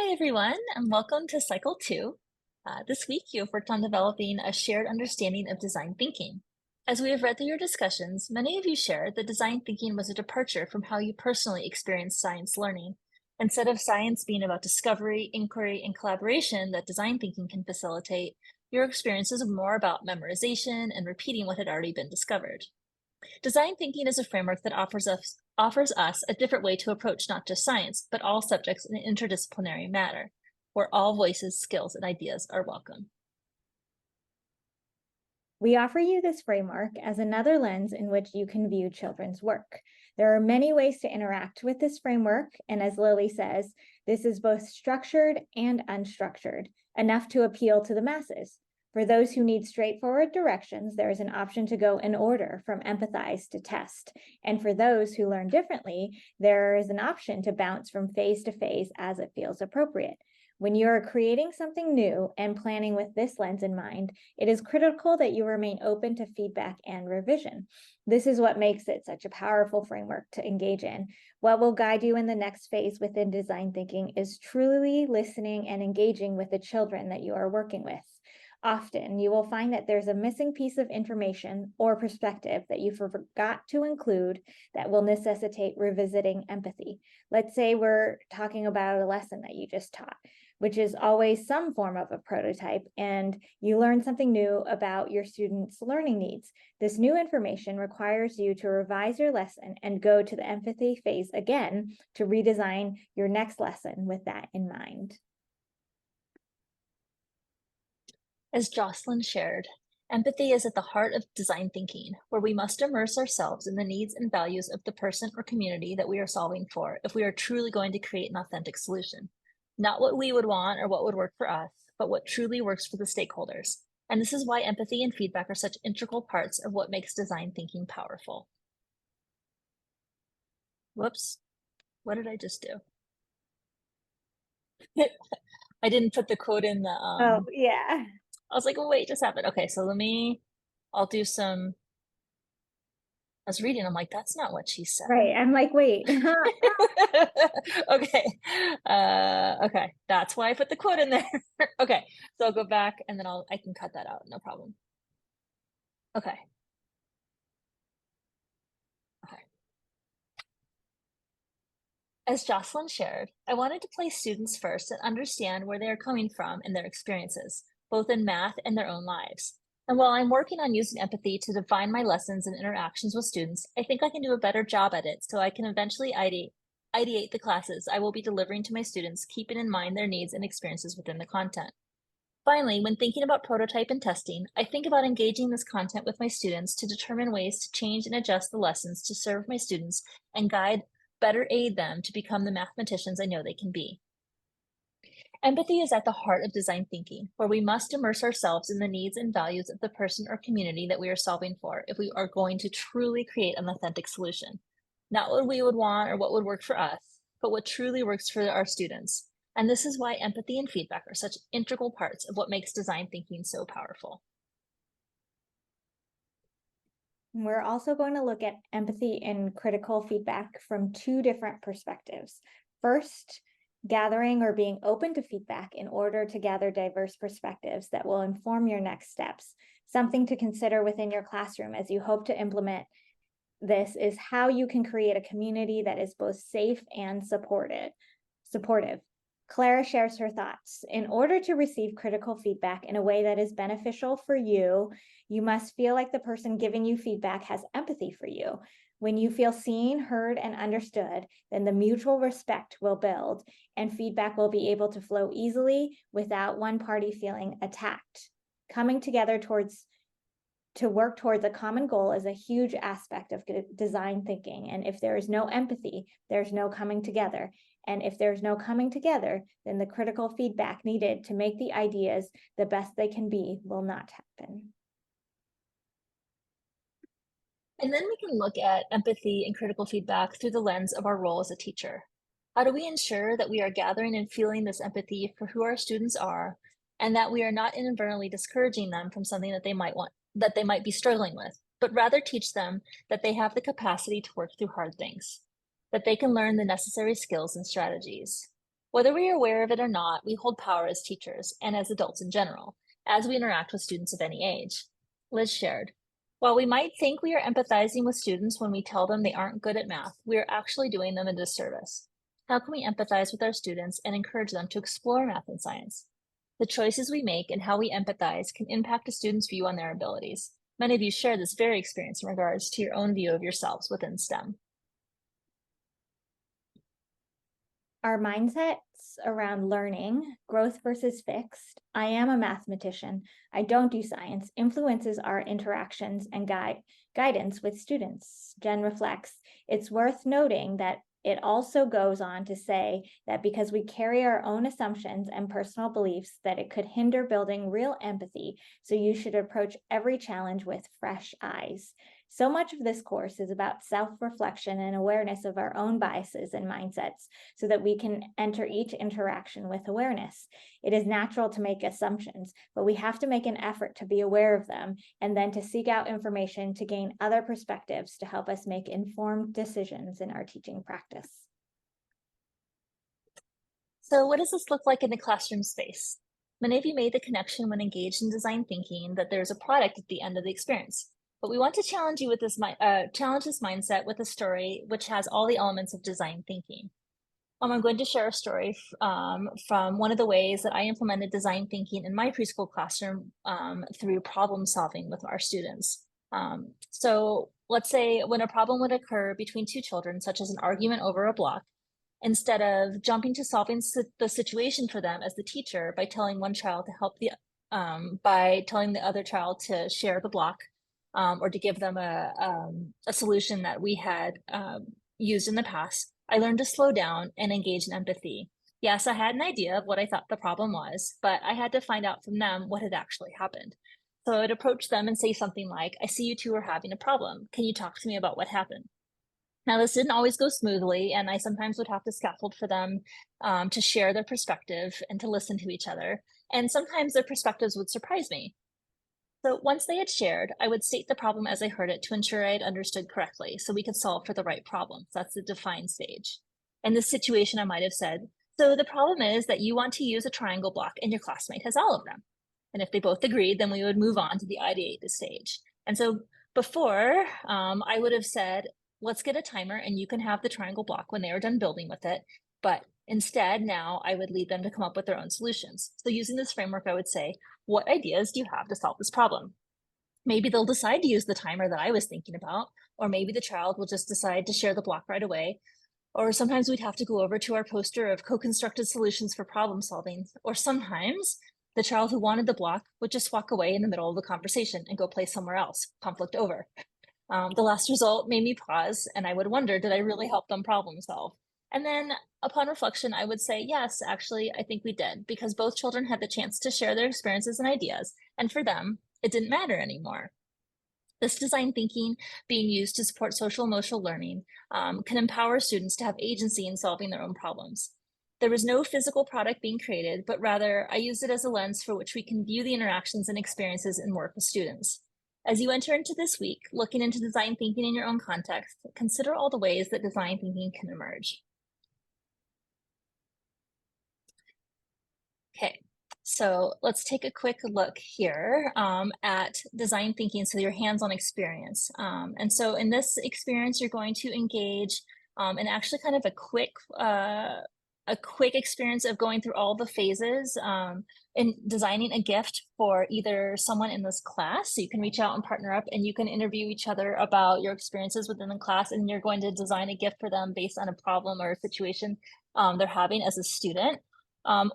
Hi, everyone, and welcome to Cycle 2. This week, you have worked on developing a shared understanding of design thinking. As we have read through your discussions, many of you shared that design thinking was a departure from how you personally experienced science learning. Instead of science being about discovery, inquiry, and collaboration that design thinking can facilitate, your experiences are more about memorization and repeating what had already been discovered. Design thinking is a framework that offers us a different way to approach not just science, but all subjects in an interdisciplinary manner, where all voices, skills, and ideas are welcome. We offer you this framework as another lens in which you can view children's work. There are many ways to interact with this framework, and as Lily says, this is both structured and unstructured, enough to appeal to the masses. For those who need straightforward directions, there is an option to go in order from empathize to test. And for those who learn differently, there is an option to bounce from phase to phase as it feels appropriate. When you're creating something new and planning with this lens in mind, it is critical that you remain open to feedback and revision. This is what makes it such a powerful framework to engage in. What will guide you in the next phase within design thinking is truly listening and engaging with the children that you are working with. Often, you will find that there's a missing piece of information or perspective that you forgot to include that will necessitate revisiting empathy. Let's say we're talking about a lesson that you just taught, which is always some form of a prototype, and you learn something new about your students' learning needs. This new information requires you to revise your lesson and go to the empathy phase again to redesign your next lesson with that in mind. As Jocelyn shared, empathy is at the heart of design thinking, where we must immerse ourselves in the needs and values of the person or community that we are solving for if we are truly going to create an authentic solution. Not what we would want or what would work for us, but what truly works for the stakeholders. And this is why empathy and feedback are such integral parts of what makes design thinking powerful. Whoops, what did I just do? I didn't put the quote in the, Oh, yeah. I was like, oh, wait, just happened. Okay, so I'll do some, I was reading, I'm like, that's not what she said. Right. I'm like, wait. Okay. Okay. That's why I put the quote in there. Okay. So I'll go back and then I can cut that out. No problem. Okay. Okay. As Jocelyn shared, I wanted to place students first and understand where they are coming from in their experiences, both in math and their own lives. And while I'm working on using empathy to define my lessons and interactions with students, I think I can do a better job at it so I can eventually ideate the classes I will be delivering to my students, keeping in mind their needs and experiences within the content. Finally, when thinking about prototype and testing, I think about engaging this content with my students to determine ways to change and adjust the lessons to serve my students and better aid them to become the mathematicians I know they can be. Empathy is at the heart of design thinking, where we must immerse ourselves in the needs and values of the person or community that we are solving for if we are going to truly create an authentic solution. Not what we would want or what would work for us, but what truly works for our students. And this is why empathy and feedback are such integral parts of what makes design thinking so powerful. We're also going to look at empathy and critical feedback from two different perspectives. First, gathering or being open to feedback in order to gather diverse perspectives that will inform your next steps. Something to consider within your classroom as you hope to implement this is how you can create a community that is both safe and supportive. Clara shares her thoughts. In order to receive critical feedback in a way that is beneficial for you, you must feel like the person giving you feedback has empathy for you. When you feel seen, heard, and understood, then the mutual respect will build and feedback will be able to flow easily without one party feeling attacked. Coming together to work towards a common goal is a huge aspect of design thinking. And if there is no empathy, there's no coming together. And if there's no coming together, then the critical feedback needed to make the ideas the best they can be will not happen. And then we can look at empathy and critical feedback through the lens of our role as a teacher. How do we ensure that we are gathering and feeling this empathy for who our students are, and that we are not inadvertently discouraging them from something that they might be struggling with, but rather teach them that they have the capacity to work through hard things, that they can learn the necessary skills and strategies. Whether we are aware of it or not, we hold power as teachers and as adults in general, as we interact with students of any age. Liz shared, while we might think we are empathizing with students when we tell them they aren't good at math, we are actually doing them a disservice. How can we empathize with our students and encourage them to explore math and science? The choices we make and how we empathize can impact a student's view on their abilities. Many of you share this very experience in regards to your own view of yourselves within STEM. Our mindsets around learning, growth versus fixed, I am a mathematician, I don't do science, influences our interactions and guidance with students. Jen reflects, it's worth noting that it also goes on to say that because we carry our own assumptions and personal beliefs, that it could hinder building real empathy. So you should approach every challenge with fresh eyes. So much of this course is about self-reflection and awareness of our own biases and mindsets so that we can enter each interaction with awareness. It is natural to make assumptions, but we have to make an effort to be aware of them and then to seek out information to gain other perspectives to help us make informed decisions in our teaching practice. So what does this look like in the classroom space? Many of you made the connection when engaged in design thinking that there's a product at the end of the experience. But we want to challenge you with this mindset with a story which has all the elements of design thinking. I'm going to share a story from one of the ways that I implemented design thinking in my preschool classroom through problem solving with our students. So let's say when a problem would occur between two children, such as an argument over a block, instead of jumping to solving the situation for them as the teacher by telling one child to help by telling the other child to share the block or to give them a solution that we had used in the past, I learned to slow down and engage in empathy. Yes, I had an idea of what I thought the problem was, but I had to find out from them what had actually happened. So I would approach them and say something like, I see you two are having a problem. Can you talk to me about what happened? Now, this didn't always go smoothly, and I sometimes would have to scaffold for them to share their perspective and to listen to each other. And sometimes their perspectives would surprise me. So once they had shared, I would state the problem as I heard it to ensure I had understood correctly so we could solve for the right problem. So that's the define stage. In this situation, I might have said, so the problem is that you want to use a triangle block and your classmate has all of them. And if they both agreed, then we would move on to the ideate stage. And so before, I would have said, let's get a timer and you can have the triangle block when they are done building with it. But instead, now I would lead them to come up with their own solutions. So using this framework, I would say, what ideas do you have to solve this problem? Maybe they'll decide to use the timer that I was thinking about, or maybe the child will just decide to share the block right away. Or sometimes we'd have to go over to our poster of co-constructed solutions for problem solving. Or sometimes the child who wanted the block would just walk away in the middle of the conversation and go play somewhere else, conflict over. The last result made me pause and I would wonder, did I really help them problem solve? And then upon reflection, I would say, yes, actually, I think we did, because both children had the chance to share their experiences and ideas. And for them, it didn't matter anymore. This design thinking being used to support social emotional learning can empower students to have agency in solving their own problems. There was no physical product being created, but rather I used it as a lens for which we can view the interactions and experiences and work with students. As you enter into this week, looking into design thinking in your own context, consider all the ways that design thinking can emerge. Okay, so let's take a quick look here at design thinking, so your hands-on experience. And so in this experience, you're going to engage in actually kind of a quick experience of going through all the phases in designing a gift for either someone in this class. So you can reach out and partner up and you can interview each other about your experiences within the class, and you're going to design a gift for them based on a problem or a situation they're having as a student.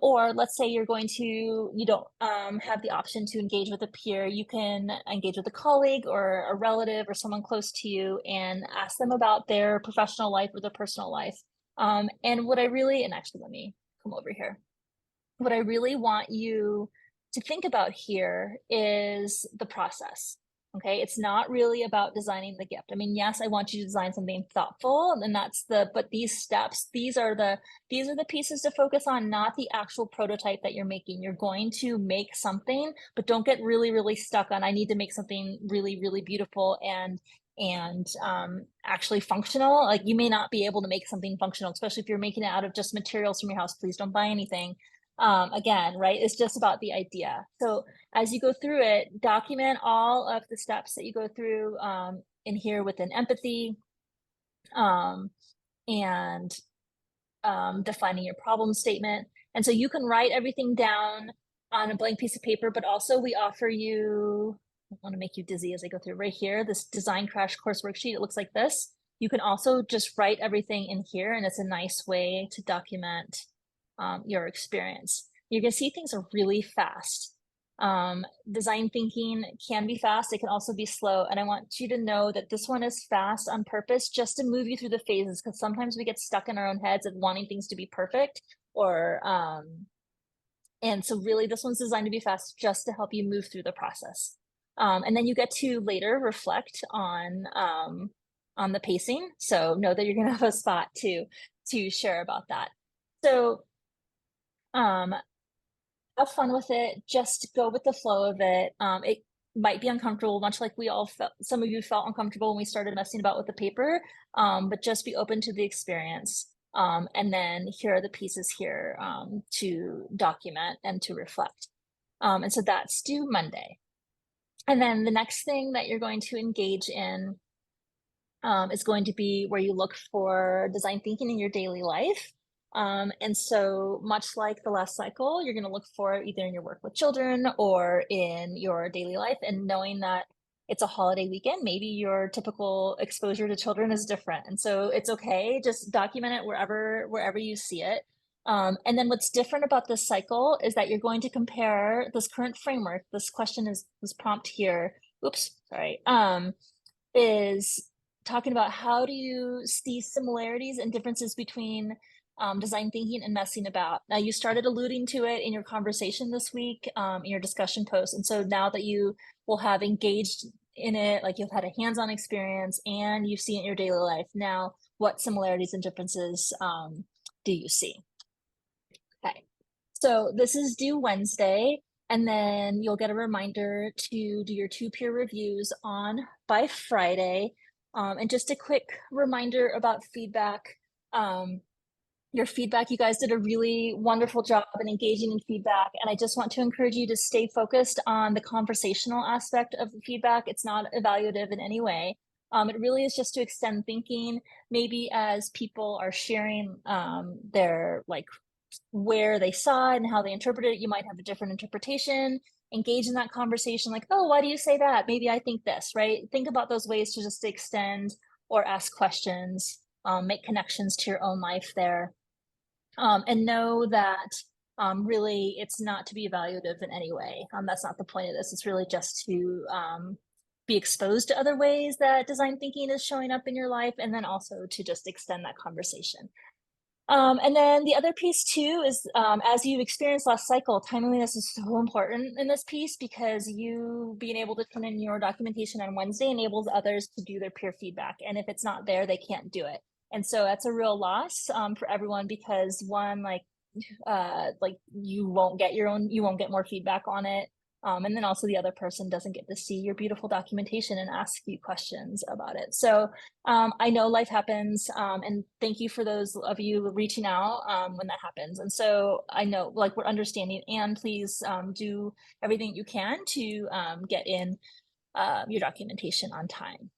Or let's say you don't have the option to engage with a peer, you can engage with a colleague or a relative or someone close to you and ask them about their professional life or their personal life. And actually, let me come over here. What I really want you to think about here is the process. Okay, it's not really about designing the gift. I mean, yes, I want you to design something thoughtful, and but these steps, these are the pieces to focus on, not the actual prototype that you're making. You're going to make something, but don't get really, really stuck on, I need to make something really, really beautiful and and actually functional. Like you may not be able to make something functional, especially if you're making it out of just materials from your house. Please don't buy anything. Again, right? It's just about the idea. So as you go through it, document all of the steps that you go through in here within empathy, um, and defining your problem statement. And so you can write everything down on a blank piece of paper, but also we offer you, I want to make you dizzy as I go through right here, this design crash course worksheet. It looks like this. You can also just write everything in here, and it's a nice way to document your experience. You're going to see things are really fast. Design thinking can be fast. It can also be slow. And I want you to know that this one is fast on purpose just to move you through the phases, because sometimes we get stuck in our own heads of wanting things to be perfect or, and so really this one's designed to be fast just to help you move through the process. And then you get to later reflect on the pacing. So know that you're going to have a spot to share about that. So, um, have fun with it. Just go with the flow of it. It might be uncomfortable, much like we all felt. Some of you felt uncomfortable when we started messing about with the paper, but just be open to the experience. And then here are the pieces here to document and to reflect. And so that's due Monday. And then the next thing that you're going to engage in is going to be where you look for design thinking in your daily life. And so much like the last cycle, you're going to look for it either in your work with children or in your daily life. And knowing that it's a holiday weekend, maybe your typical exposure to children is different. And so it's okay, just document it wherever you see it. And then what's different about this cycle is that you're going to compare this current framework. This question is this prompt here. Oops, sorry. Is talking about how do you see similarities and differences between design thinking and messing about. Now, you started alluding to it in your conversation this week, in your discussion post. And so now that you will have engaged in it, like you've had a hands-on experience and you see it in your daily life, now what similarities and differences do you see? Okay, so this is due Wednesday, and then you'll get a reminder to do your 2 peer reviews on by Friday. And just a quick reminder about feedback. Your feedback, you guys did a really wonderful job in engaging in feedback. And I just want to encourage you to stay focused on the conversational aspect of the feedback. It's not evaluative in any way. It really is just to extend thinking, maybe as people are sharing their like where they saw it and how they interpreted it, you might have a different interpretation. Engage in that conversation, like, oh, why do you say that? Maybe I think this, right? Think about those ways to just extend or ask questions, make connections to your own life there. And know that really it's not to be evaluative in any way. That's not the point of this. It's really just to be exposed to other ways that design thinking is showing up in your life, and then also to just extend that conversation. And then the other piece too is as you've experienced last cycle, timeliness is so important in this piece, because you being able to turn in your documentation on Wednesday enables others to do their peer feedback. And if it's not there, they can't do it. And so that's a real loss for everyone, because one, like you won't get more feedback on it. And then also the other person doesn't get to see your beautiful documentation and ask you questions about it. So I know life happens, and thank you for those of you reaching out when that happens. And so I know, like, we're understanding, and please do everything you can to get in your documentation on time.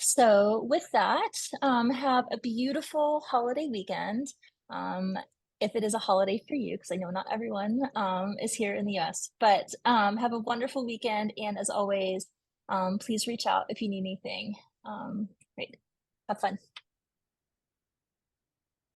So with that, have a beautiful holiday weekend. If it is a holiday for you, because I know not everyone is here in the US, but have a wonderful weekend. And as always, please reach out if you need anything. Great. Have fun.